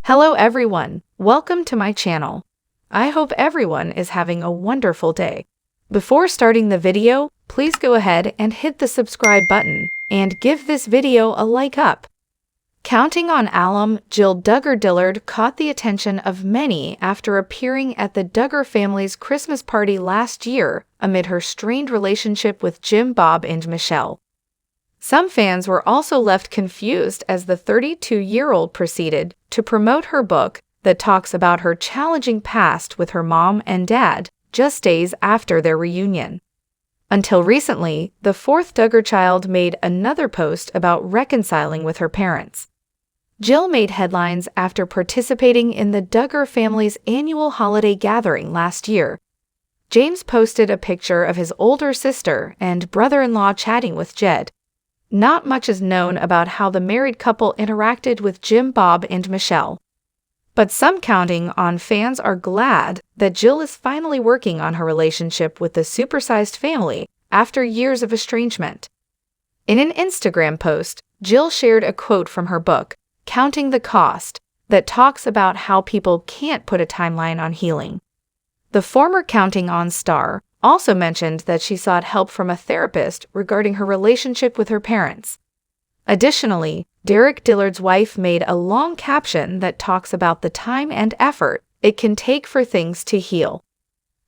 Hello everyone, welcome to my channel. I hope everyone is having a wonderful day. Before starting the video, please go ahead and hit the subscribe button and give this video a like up. Counting on alum, Jill Duggar Dillard caught the attention of many after appearing at the Duggar family's Christmas party last year amid her strained relationship with Jim, Bob, and Michelle. Some fans were also left confused as the 32-year-old proceeded to promote her book that talks about her challenging past with her mom and dad just days after their reunion. Until recently, the fourth Duggar child made another post about reconciling with her parents. Jill made headlines after participating in the Duggar family's annual holiday gathering last year. James posted a picture of his older sister and brother-in-law chatting with Jed. Not much is known about how the married couple interacted with Jim, Bob, and Michelle. But some counting on fans are glad that Jill is finally working on her relationship with the supersized family after years of estrangement. In an Instagram post, Jill shared a quote from her book, Counting the Cost, that talks about how people can't put a timeline on healing. The former Counting On star also mentioned that she sought help from a therapist regarding her relationship with her parents. Additionally, Derek Dillard's wife made a long caption that talks about the time and effort it can take for things to heal.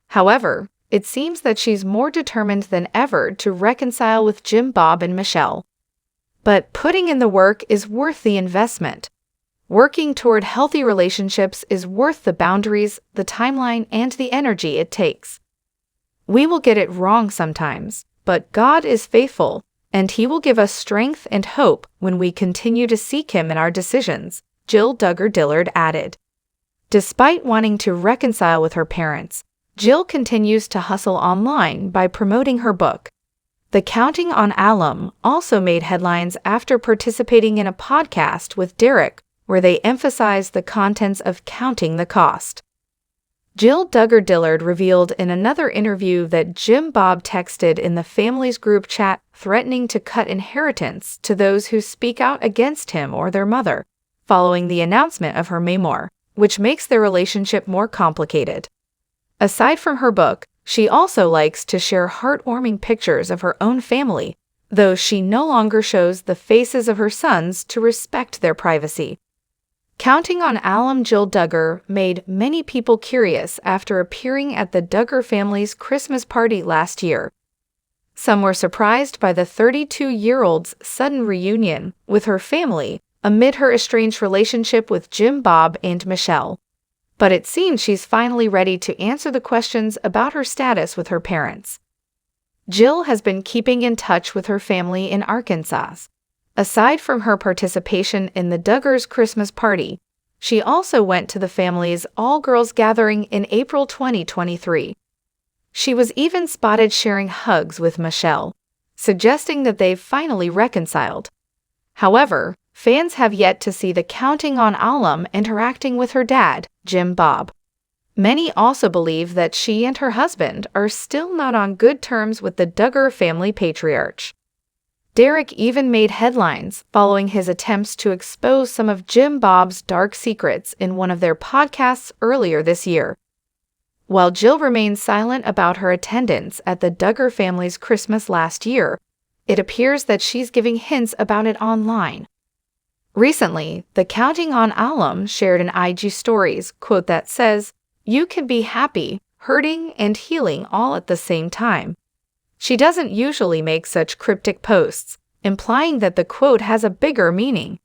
However, it seems that she's more determined than ever to reconcile with Jim, Bob, and Michelle. But putting in the work is worth the investment. Working toward healthy relationships is worth the boundaries, the timeline, and the energy it takes. We will get it wrong sometimes, but God is faithful, and He will give us strength and hope when we continue to seek Him in our decisions, Jill Duggar Dillard added. Despite wanting to reconcile with her parents, Jill continues to hustle online by promoting her book. The Counting on Alum also made headlines after participating in a podcast with Derek, where they emphasized the contents of Counting the Cost. Jill Duggar Dillard revealed in another interview that Jim Bob texted in the family's group chat threatening to cut inheritance to those who speak out against him or their mother, following the announcement of her memoir, which makes their relationship more complicated. Aside from her book, she also likes to share heartwarming pictures of her own family, though she no longer shows the faces of her sons to respect their privacy. Counting on alum Jill Duggar made many people curious after appearing at the Duggar family's Christmas party last year. Some were surprised by the 32-year-old's sudden reunion with her family amid her estranged relationship with Jim, Bob, and Michelle. But it seems she's finally ready to answer the questions about her status with her parents. Jill has been keeping in touch with her family in Arkansas. Aside from her participation in the Duggars' Christmas party, she also went to the family's all-girls gathering in April 2023. She was even spotted sharing hugs with Michelle, suggesting that they've finally reconciled. However, fans have yet to see the Counting on alum interacting with her dad, Jim Bob. Many also believe that she and her husband are still not on good terms with the Duggar family patriarch. Derek even made headlines following his attempts to expose some of Jim Bob's dark secrets in one of their podcasts earlier this year. While Jill remains silent about her attendance at the Duggar family's Christmas last year, it appears that she's giving hints about it online. Recently, the Counting on alum shared an IG Stories quote that says, "You can be happy, hurting, and healing all at the same time." She doesn't usually make such cryptic posts, implying that the quote has a bigger meaning.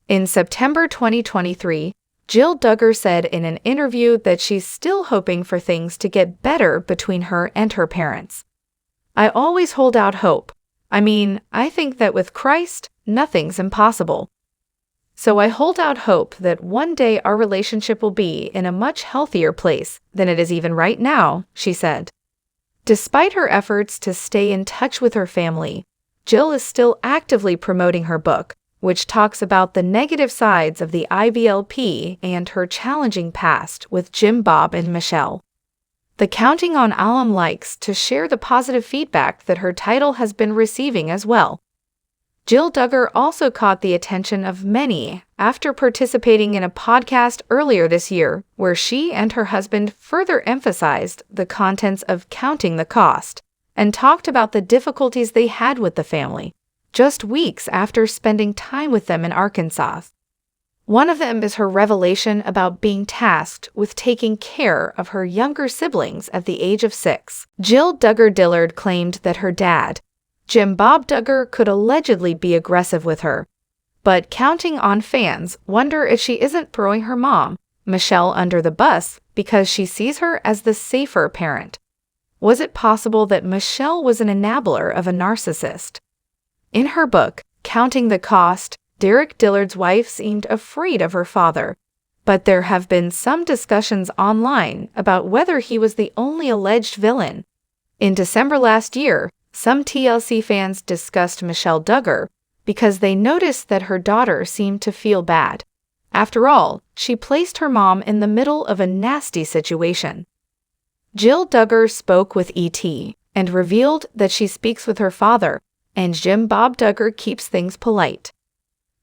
In September 2023, Jill Duggar said in an interview that she's still hoping for things to get better between her and her parents. "I always hold out hope. I think that with Christ, nothing's impossible. So I hold out hope that one day our relationship will be in a much healthier place than it is even right now," she said. Despite her efforts to stay in touch with her family, Jill is still actively promoting her book, which talks about the negative sides of the IVLP and her challenging past with Jim, Bob, and Michelle. The Counting on alum likes to share the positive feedback that her title has been receiving as well. Jill Duggar also caught the attention of many after participating in a podcast earlier this year where she and her husband further emphasized the contents of Counting the Cost and talked about the difficulties they had with the family, just weeks after spending time with them in Arkansas. One of them is her revelation about being tasked with taking care of her younger siblings at the age of 6. Jill Duggar Dillard claimed that her dad, Jim Bob Duggar, could allegedly be aggressive with her, but counting on fans wonder if she isn't throwing her mom, Michelle, under the bus because she sees her as the safer parent. Was it possible that Michelle was an enabler of a narcissist? In her book, Counting the Cost, Derek Dillard's wife seemed afraid of her father, but there have been some discussions online about whether he was the only alleged villain. In December last year, some TLC fans discussed Michelle Duggar because they noticed that her daughter seemed to feel bad. After all, she placed her mom in the middle of a nasty situation. Jill Duggar spoke with ET and revealed that she speaks with her father, and Jim Bob Duggar keeps things polite.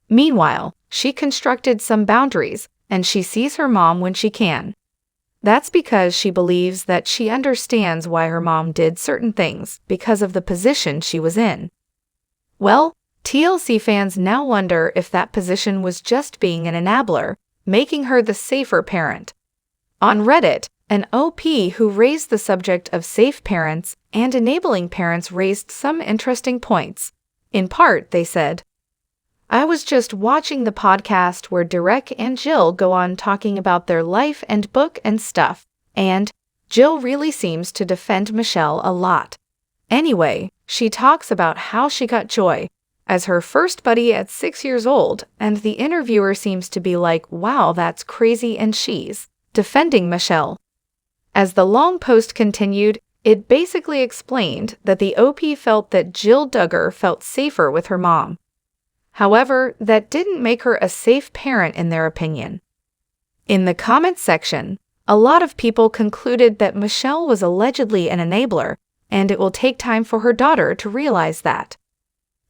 Meanwhile, she constructed some boundaries, and she sees her mom when she can. That's because she believes that she understands why her mom did certain things because of the position she was in. Well, TLC fans now wonder if that position was just being an enabler, making her the safer parent. On Reddit, an OP who raised the subject of safe parents and enabling parents raised some interesting points. In part, they said, "I was just watching the podcast where Derek and Jill go on talking about their life and book and stuff, and Jill really seems to defend Michelle a lot. Anyway, she talks about how she got Joy as her first buddy at 6 years old, and the interviewer seems to be like, wow, that's crazy, and she's defending Michelle." As the long post continued, it basically explained that the OP felt that Jill Duggar felt safer with her mom. However, that didn't make her a safe parent in their opinion. In the comments section, a lot of people concluded that Michelle was allegedly an enabler, and it will take time for her daughter to realize that.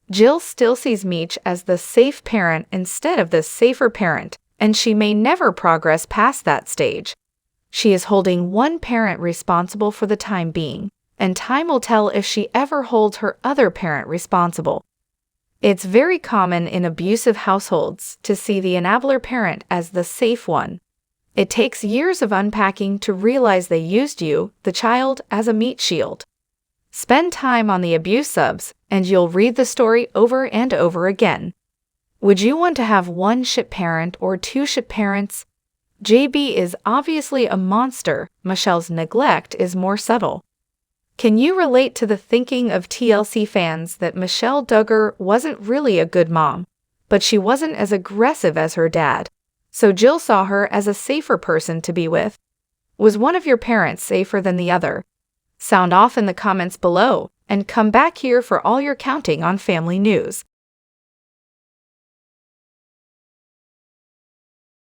Jill still sees Meech as the safe parent instead of the safer parent, and she may never progress past that stage. She is holding one parent responsible for the time being, and time will tell if she ever holds her other parent responsible. It's very common in abusive households to see the enabler parent as the safe one. It takes years of unpacking to realize they used you, the child, as a meat shield. Spend time on the abuse subs, and you'll read the story over and over again. Would you want to have one ship parent or two ship parents? JB is obviously a monster. Michelle's neglect is more subtle. Can you relate to the thinking of TLC fans that Michelle Duggar wasn't really a good mom, but she wasn't as aggressive as her dad, so Jill saw her as a safer person to be with? Was one of your parents safer than the other? Sound off in the comments below, and come back here for all your counting on family news.